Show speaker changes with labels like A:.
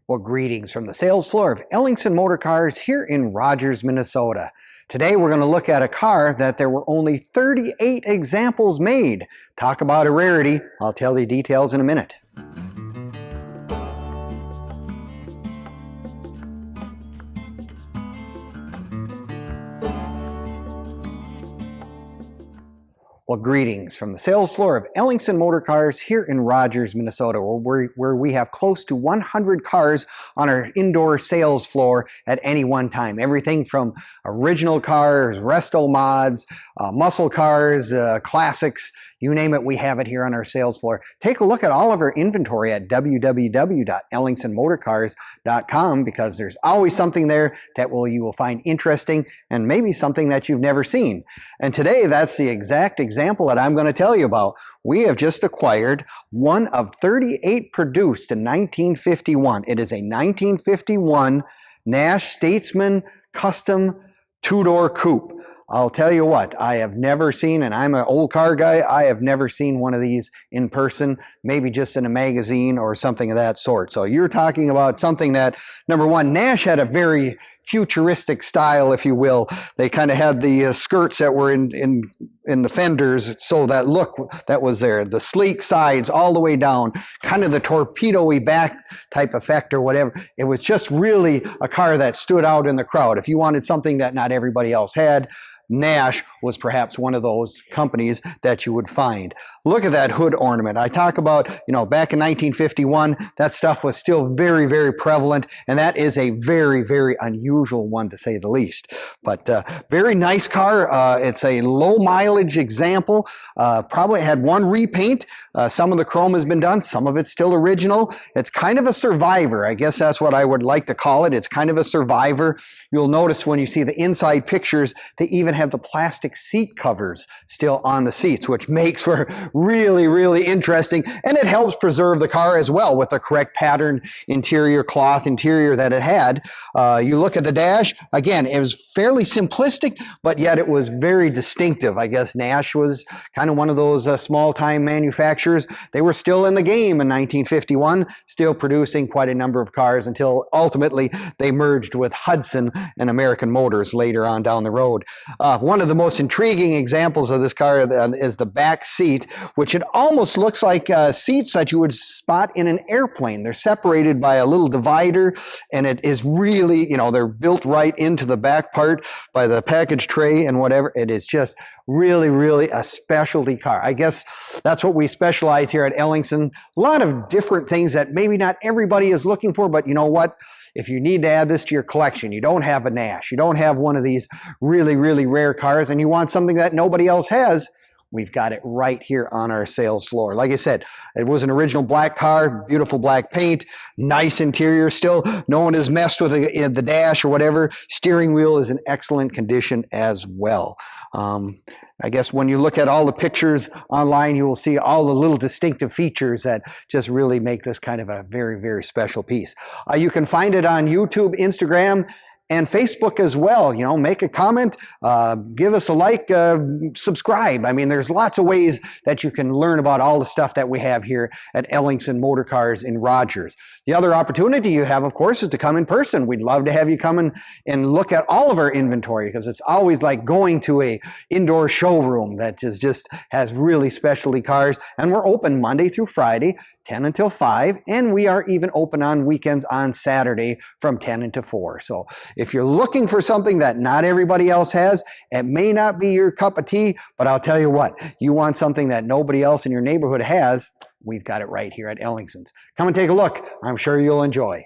A: Well, greetings from the sales floor of Ellingson Motorcars here in Rogers, Minnesota. Today we're going to look at a car that there were only 38 examples made. Talk about a rarity. I'll tell you details in a minute. Well, greetings from the sales floor of Ellingson Motorcars here in Rogers, Minnesota, where we have close to 100 cars on our indoor sales floor at any one time. Everything from original cars, resto mods, muscle cars, classics, you name it, we have it here on our sales floor. Take a look at all of our inventory at www.ellingsonmotorcars.com because there's always something there that you will find interesting and maybe something that you've never seen. And today, that's the exact example that I'm going to tell you about. We have just acquired one of 38 produced in 1951. It is a 1951 Nash Statesman Custom Two-Door Coupe. I'll tell you what, I have never seen, and I'm an old car guy, I have never seen one of these in person, maybe just in a magazine or something of that sort. So you're talking about something that, number one, Nash had a very futuristic style, if you will. They kind of had the skirts that were in the fenders, so that look that was there, the sleek sides all the way down, kind of the torpedo-y back type effect or whatever. It was just really a car that stood out in the crowd. If you wanted something that not everybody else had, Nash was perhaps one of those companies that you would find. Look at that hood ornament. I talk about, back in 1951, that stuff was still very, very prevalent, and that is a very, very unusual one to say the least. But very nice car. It's a low mileage example. Probably had one repaint. Some of the chrome has been done. Some of it's still original. It's kind of a survivor. I guess that's what I would like to call it. It's kind of a survivor. You'll notice when you see the inside pictures, they even have the plastic seat covers still on the seats, which makes for really, really interesting, and it helps preserve the car as well with the correct pattern interior, cloth interior that it had. You look at the dash, again, it was fairly simplistic, but yet it was very distinctive. I guess Nash was kind of one of those small-time manufacturers. They were still in the game in 1951, still producing quite a number of cars until ultimately they merged with Hudson and American Motors later on down the road. One of the most intriguing examples of this car is the back seat, which it almost looks like seats that you would spot in an airplane. They're separated by a little divider, and it is really, they're built right into the back part by the package tray and whatever. It is just really, really a specialty car. I guess that's what we specialize here at Ellingson. A lot of different things that maybe not everybody is looking for, but you know what? If you need to add this to your collection, you don't have a Nash, you don't have one of these really, really rare cars, and you want something that nobody else has, we've got it right here on our sales floor. Like I said, it was an original black car, beautiful black paint, nice interior still. No one has messed with the dash or whatever. Steering wheel is in excellent condition as well. I guess when you look at all the pictures online, you will see all the little distinctive features that just really make this kind of a very, very special piece. You can find it on YouTube, Instagram, and Facebook as well. Make a comment, give us a like, subscribe. I mean, there's lots of ways that you can learn about all the stuff that we have here at Ellingson Motorcars in Rogers. The other opportunity you have, of course, is to come in person. We'd love to have you come in and look at all of our inventory because it's always like going to a indoor showroom that just has really specialty cars. And we're open Monday through Friday, 10 until 5, and we are even open on weekends on Saturday from 10 until 4. So if you're looking for something that not everybody else has, it may not be your cup of tea, but I'll tell you what, you want something that nobody else in your neighborhood has, we've got it right here at Ellingson's. Come and take a look. I'm sure you'll enjoy.